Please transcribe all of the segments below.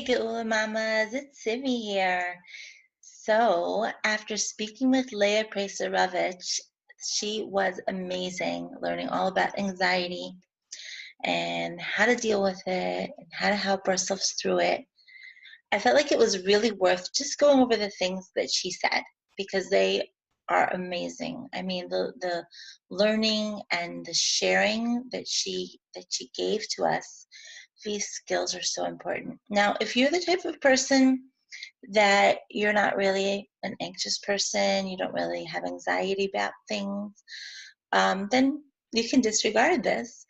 Geula Mamas, it's Tzivi here. So, after speaking with Leah Presarovich, she was amazing, learning all about anxiety and how to deal with it and how to help ourselves through it. I felt like it was really worth just going over the things that she said because they are amazing. I mean, the learning and the sharing that she gave to us, these skills are so important. Now, if you're the type of person that you're not really an anxious person, you don't really have anxiety about things, then you can disregard this.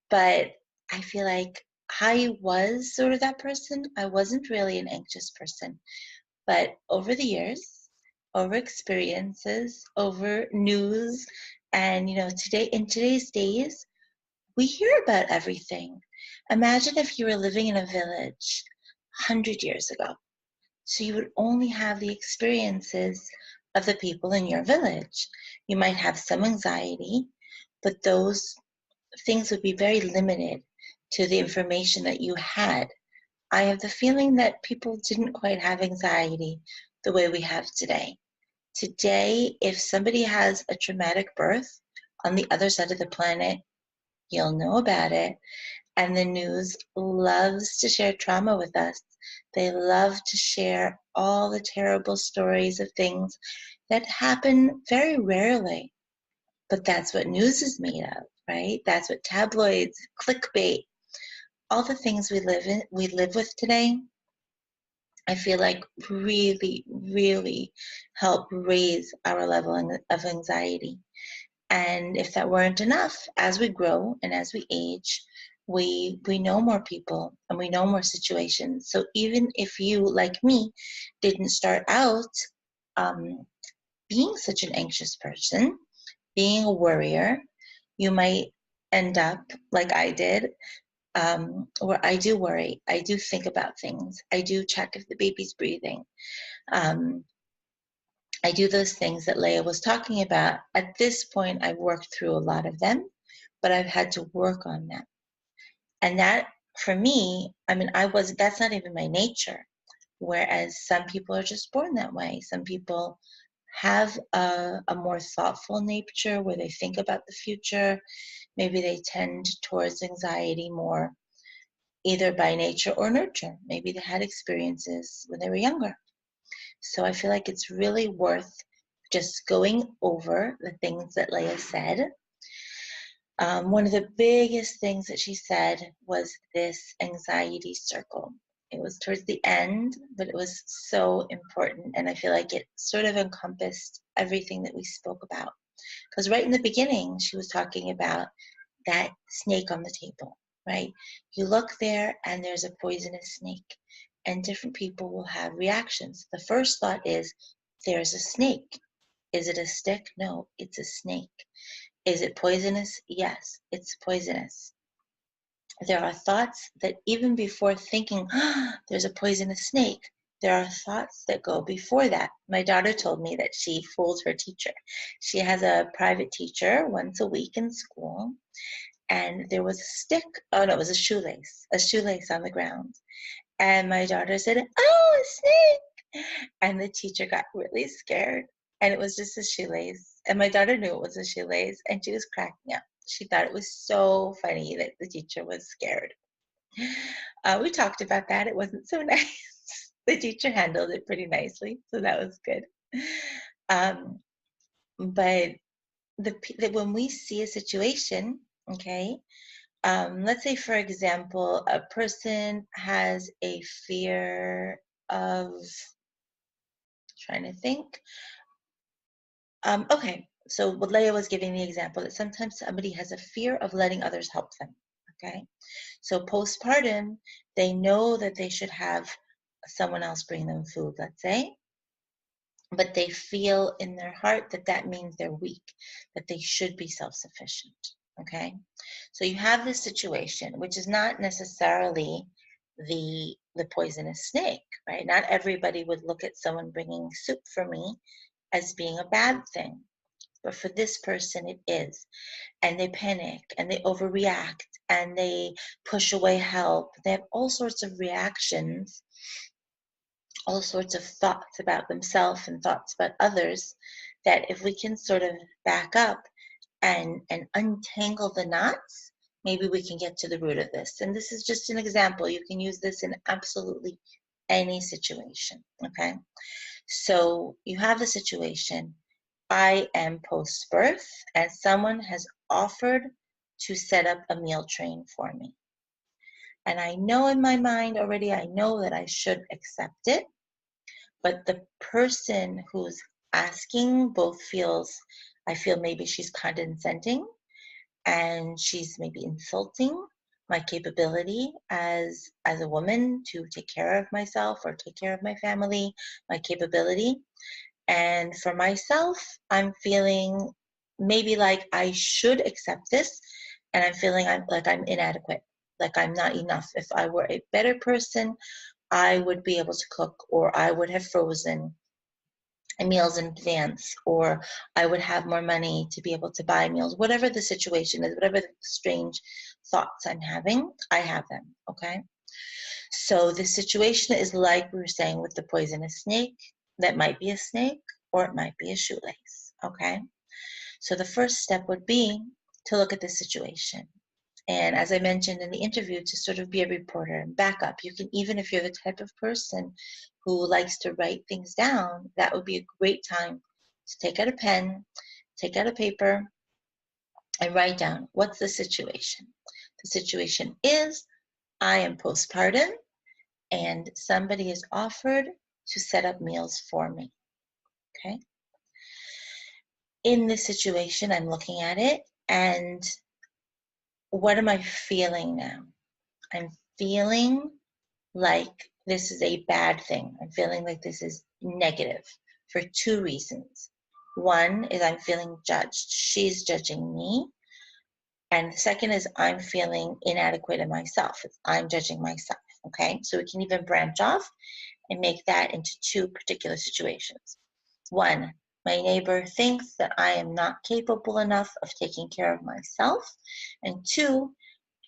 But I feel like I was sort of that person. I wasn't really an anxious person. But over the years, over experiences, over news, and today in today's days, we hear about everything. Imagine if you were living in a village 100 years ago. So you would only have the experiences of the people in your village. You might have some anxiety, but those things would be very limited to the information that you had. I have the feeling that people didn't quite have anxiety the way we have today. Today, if somebody has a traumatic birth on the other side of the planet, you'll know about it. And the news loves to share trauma with us. They love to share all the terrible stories of things that happen very rarely. But that's what news is made of, right? That's what tabloids, clickbait, all the things we live with today, I feel like really, really help raise our level of anxiety. And if that weren't enough, as we grow and as we age, we know more people and we know more situations. So even if you, like me, didn't start out um, being such an anxious person, being a worrier, you might end up like I did, where I do worry, I do think about things, I do check if the baby's breathing. Um, I do those things that Leah was talking about. At this point, I've worked through a lot of them, but I've had to work on them. And that, for me, I mean, that's not even my nature. Whereas some people are just born that way. Some people have a more thoughtful nature where they think about the future. Maybe they tend towards anxiety more, either by nature or nurture. Maybe they had experiences when they were younger. So I feel like it's really worth just going over the things that Leah said. One of the biggest things that she said was this anxiety circle. It was towards the end, but it was so important. And I feel like it sort of encompassed everything that we spoke about. Because right in the beginning, she was talking about that snake on the table, right? You look there and there's a poisonous snake, and different people will have reactions. The first thought is, there's a snake. Is it a stick? No, it's a snake. Is it poisonous? Yes, it's poisonous. There are thoughts that even before thinking, there's a poisonous snake, there are thoughts that go before that. My daughter told me that she fooled her teacher. She has a private teacher once a week in school, and there was a stick. Oh no, it was a shoelace on the ground. And my daughter said, "Oh, a snake!" And the teacher got really scared. And it was just a shoelace. And my daughter knew it was a shoelace, and she was cracking up. She thought it was so funny that the teacher was scared. We talked about that. It wasn't so nice. The teacher handled it pretty nicely, so that was good. Um, but when we see a situation, okay, let's say, for example, a person has a fear of, trying to think. Okay, so what Leah was giving the example that sometimes somebody has a fear of letting others help them. Okay, so postpartum, they know that they should have someone else bring them food, let's say, but they feel in their heart that that means they're weak, that they should be self-sufficient. Okay, so you have this situation, which is not necessarily the poisonous snake, right? Not everybody would look at someone bringing soup for me as being a bad thing. but for this person it is. And they panic and they overreact and they push away help. They have all sorts of reactions, all sorts of thoughts about themselves and thoughts about others, that if we can sort of back up and untangle the knots, maybe we can get to the root of this. And this is just an example. You can use this in absolutely any situation, okay? So you have the situation, I am post-birth and someone has offered to set up a meal train for me. And I know in my mind already, I know that I should accept it, but the person who's asking both feels, I feel maybe she's condescending and she's maybe insulting my capability as a woman to take care of myself or take care of my family, my capability. And for myself, I'm feeling maybe like I should accept this, and I'm feeling like I'm inadequate, like I'm not enough. If I were a better person, I would be able to cook, or I would have frozen meals in advance, or I would have more money to be able to buy meals. Whatever the situation is, whatever the strange thoughts I'm having, I have them, okay? So the situation is like we were saying with the poisonous snake. That might be a snake or it might be a shoelace, okay? So the first step would be to look at the situation. And as I mentioned in the interview, to sort of be a reporter and back up. You can, even if you're the type of person who likes to write things down, that would be a great time to take out a pen, take out a paper, and write down, what's the situation? The situation is, I am postpartum and somebody is offered to set up meals for me, okay? In this situation, I'm looking at it, and what am I feeling now? I'm feeling like this is a bad thing. I'm feeling like this is negative for two reasons. One is I'm feeling judged. She's judging me. And the second is I'm feeling inadequate in myself. I'm judging myself, okay? So we can even branch off and make that into two particular situations. One, my neighbor thinks that I am not capable enough of taking care of myself. And two,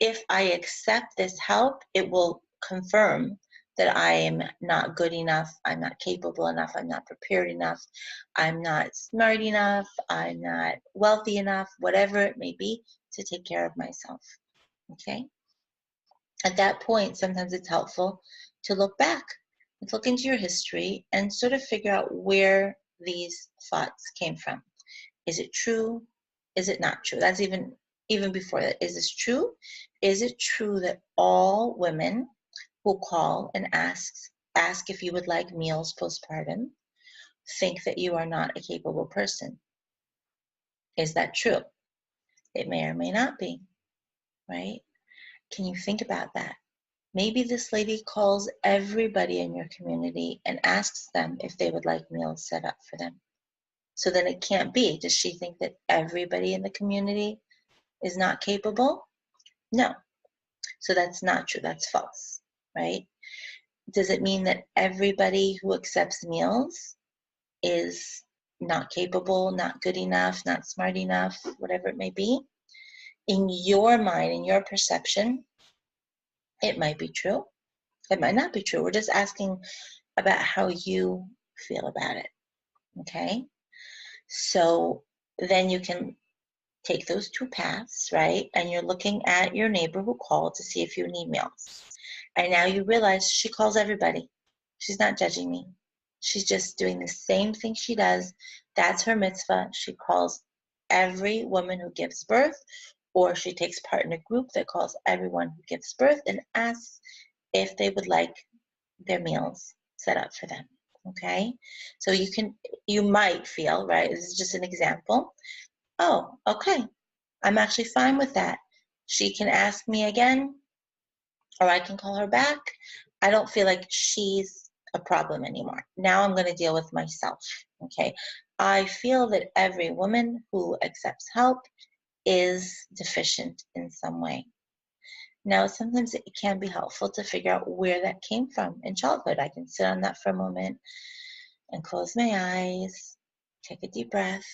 if I accept this help, it will confirm that I am not good enough, I'm not capable enough, I'm not prepared enough, I'm not smart enough, I'm not wealthy enough, whatever it may be, to take care of myself, okay? At that point, sometimes it's helpful to look back, look into your history and sort of figure out where these thoughts came from. Is it true? Is it not true? That's even before that. Is this true? Is it true that all women who call and ask if you would like meals postpartum think that you are not a capable person? Is that true? It may or may not be, right? Can you think about that? Maybe this lady calls everybody in your community and asks them if they would like meals set up for them. So then it can't be. Does she think that everybody in the community is not capable? No. So that's not true. That's false, right? Does it mean that everybody who accepts meals is not capable, not good enough, not smart enough, whatever it may be? In your mind, in your perception, it might be true. It might not be true. We're just asking about how you feel about it, okay? So then you can take those two paths, right? And you're looking at your neighbor who called to see if you need meals. And now you realize she calls everybody. She's not judging me. She's just doing the same thing she does. That's her mitzvah. She calls every woman who gives birth, or she takes part in a group that calls everyone who gives birth and asks if they would like their meals set up for them. Okay? So you might feel, right? This is just an example. Oh, okay. I'm actually fine with that. She can ask me again, or I can call her back. I don't feel like she's a problem anymore. Now I'm going to deal with myself, okay? I feel that every woman who accepts help is deficient in some way. Now, sometimes it can be helpful to figure out where that came from in childhood. I can sit on that for a moment and close my eyes, take a deep breath,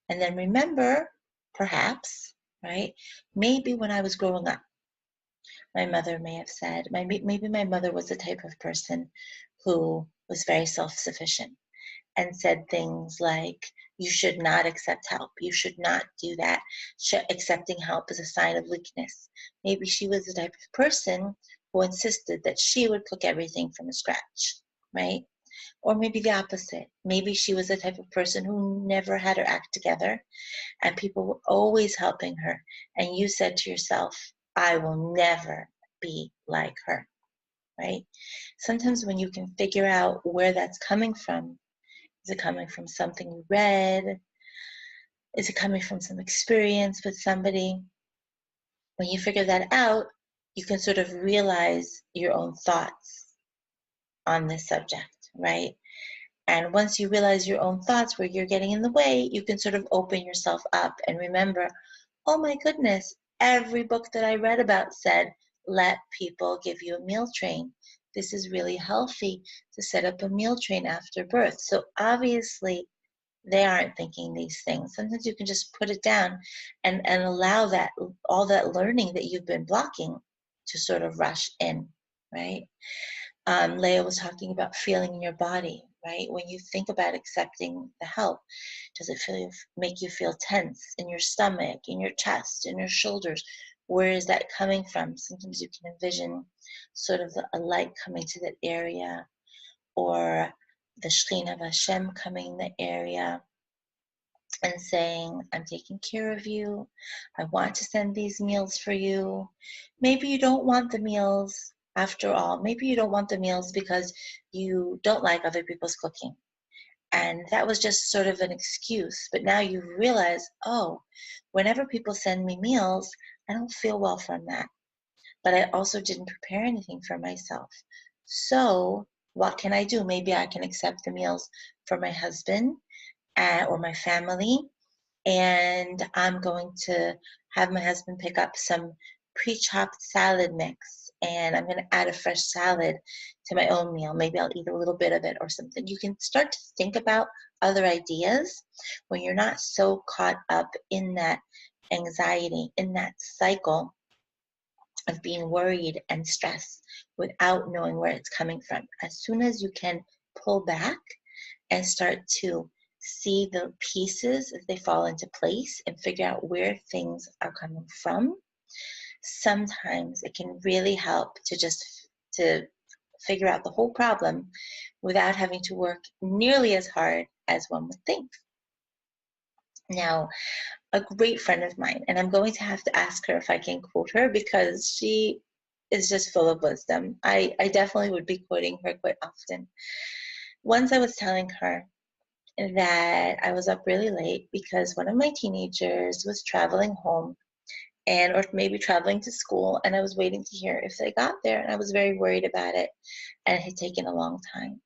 And then remember, perhaps, right? Maybe when I was growing up, my mother may have said, maybe my mother was the type of person who was very self-sufficient and said things like, you should not accept help. You should not do that. Accepting help is a sign of weakness. Maybe she was the type of person who insisted that she would cook everything from scratch, right? Or maybe the opposite. Maybe she was the type of person who never had her act together and people were always helping her. And you said to yourself, I will never be like her, right? Sometimes when you can figure out where that's coming from, is it coming from something you read? Is it coming from some experience with somebody? When you figure that out, you can sort of realize your own thoughts on this subject, right? And once you realize your own thoughts where you're getting in the way, you can sort of open yourself up and remember, oh my goodness, every book that I read about said, let people give you a meal train. This is really healthy to set up a meal train after birth. So obviously, they aren't thinking these things. Sometimes you can just put it down and allow that all that learning that you've been blocking to sort of rush in, right? Leah was talking about feeling in your body, right? When you think about accepting the help, does it make you feel tense in your stomach, in your chest, in your shoulders? Where is that coming from? Sometimes you can envision sort of a light coming to that area, or the Shekhinah of Hashem coming in the area and saying, I'm taking care of you. I want to send these meals for you. Maybe you don't want the meals after all. Maybe you don't want the meals because you don't like other people's cooking. And that was just sort of an excuse. But now you realize, oh, whenever people send me meals, I don't feel well from that. But I also didn't prepare anything for myself. So what can I do? Maybe I can accept the meals for my husband or my family, and I'm going to have my husband pick up some pre-chopped salad mix, and I'm going to add a fresh salad to my own meal. Maybe I'll eat a little bit of it or something. You can start to think about other ideas when you're not so caught up in that anxiety, in that cycle of being worried and stressed without knowing where it's coming from. As soon as you can pull back and start to see the pieces as they fall into place and figure out where things are coming from, sometimes it can really help to figure out the whole problem without having to work nearly as hard as one would think. Now, a great friend of mine, and I'm going to have to ask her if I can quote her because she is just full of wisdom. I definitely would be quoting her quite often. Once I was telling her that I was up really late because one of my teenagers was traveling home or maybe traveling to school, and I was waiting to hear if they got there, and I was very worried about it, and it had taken a long time.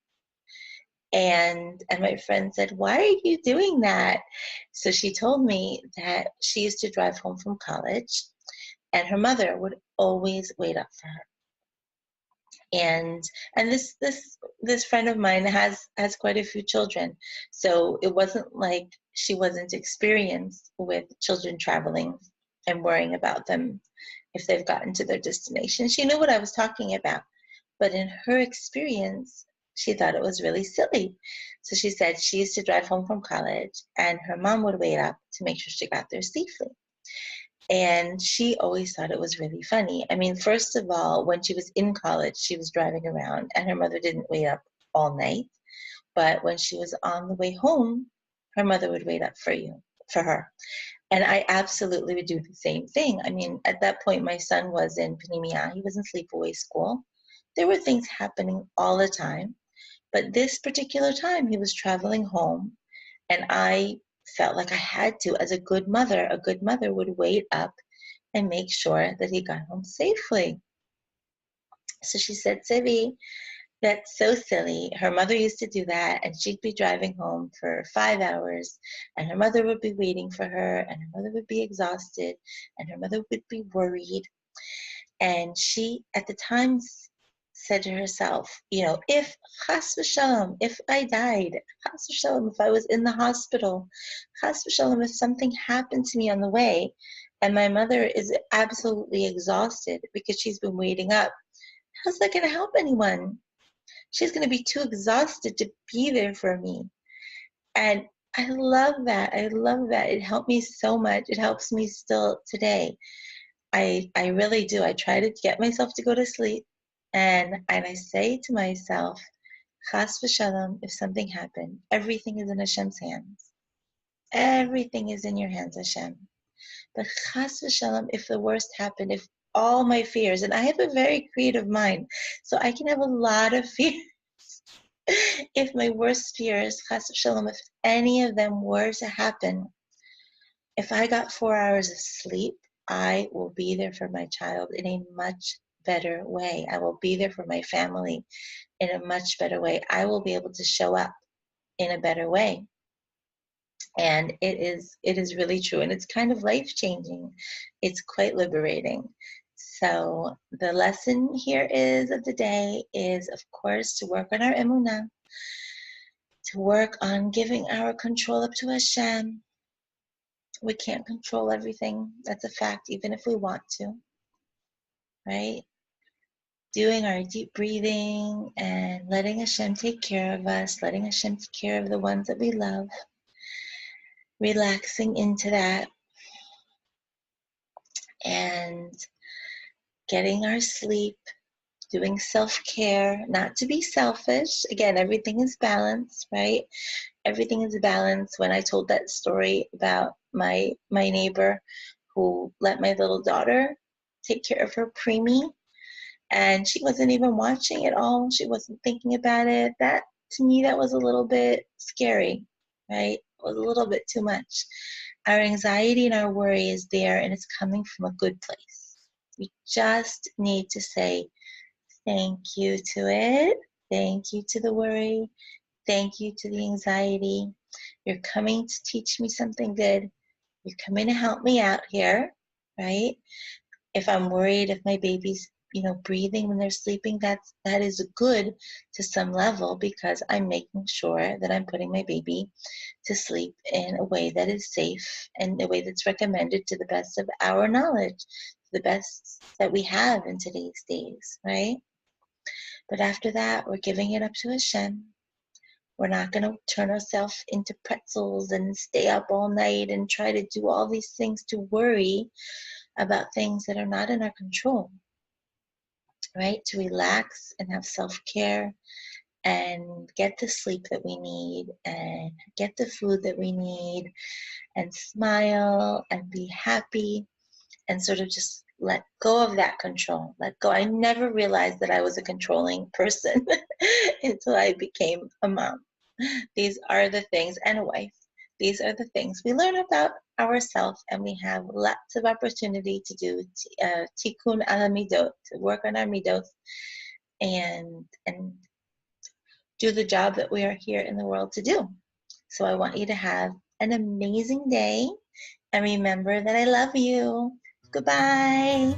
And my friend said, why are you doing that? So she told me that she used to drive home from college, and her mother would always wait up for her. And this friend of mine has quite a few children, so it wasn't like she wasn't experienced with children traveling and worrying about them if they've gotten to their destination. She knew what I was talking about, but in her experience, she thought it was really silly. So she said she used to drive home from college, and her mom would wait up to make sure she got there safely. And she always thought it was really funny. I mean, first of all, when she was in college, she was driving around and her mother didn't wait up all night. But when she was on the way home, her mother would wait up for her. And I absolutely would do the same thing. I mean, at that point, my son was in Panimia. He was in sleepaway school. There were things happening all the time. But this particular time, he was traveling home, and I felt like I had to, as a good mother would wait up and make sure that he got home safely. So she said, Tzivi, that's so silly. Her mother used to do that, and she'd be driving home for 5 hours, and her mother would be waiting for her, and her mother would be exhausted, and her mother would be worried. And she, at the time, said to herself, if chas v'shalom, if I died, chas v'shalom, if I was in the hospital, chas v'shalom, if something happened to me on the way, and my mother is absolutely exhausted because she's been waiting up, how's that going to help anyone? She's going to be too exhausted to be there for me. And I love that. I love that. It helped me so much. It helps me still today. I really do. I try to get myself to go to sleep, and I say to myself, Chas v'shalom, if something happened, everything is in Hashem's hands. Everything is in your hands, Hashem. But Chas v'shalom, if the worst happened, if all my fears, and I have a very creative mind, so I can have a lot of fears. If my worst fears, Chas v'shalom, if any of them were to happen, if I got 4 hours of sleep, I will be there for my child in a much better way. I will be there for my family in a much better way. I will be able to show up in a better way. And it is really true. And it's kind of life-changing. It's quite liberating. So the lesson here of the day is, of course, to work on our emunah, to work on giving our control up to Hashem. We can't control everything. That's a fact, even if we want to, right? Doing our deep breathing and letting Hashem take care of us, letting Hashem take care of the ones that we love, relaxing into that, and getting our sleep, doing self-care, not to be selfish. Again, everything is balanced, right? Everything is balanced. When I told that story about my neighbor who let my little daughter take care of her preemie, and she wasn't even watching it all. She wasn't thinking about it. That, to me, that was a little bit scary, right? It was a little bit too much. Our anxiety and our worry is there, and it's coming from a good place. We just need to say thank you to it. Thank you to the worry. Thank you to the anxiety. You're coming to teach me something good. You're coming to help me out here, right? If I'm worried if my baby's breathing when they're sleeping, that is good to some level, because I'm making sure that I'm putting my baby to sleep in a way that is safe and a way that's recommended to the best of our knowledge, the best that we have in today's days, right? But after that, we're giving it up to Hashem. We're not going to turn ourselves into pretzels and stay up all night and try to do all these things to worry about things that are not in our control, right? To relax and have self-care and get the sleep that we need and get the food that we need and smile and be happy and sort of just let go of that control. Let go. I never realized that I was a controlling person until I became a mom. These are the things, and a wife. These are the things we learn about ourselves, and we have lots of opportunity to do tikkun ala midot, to work on our midot, and do the job that we are here in the world to do. So I want you to have an amazing day, and remember that I love you. Goodbye.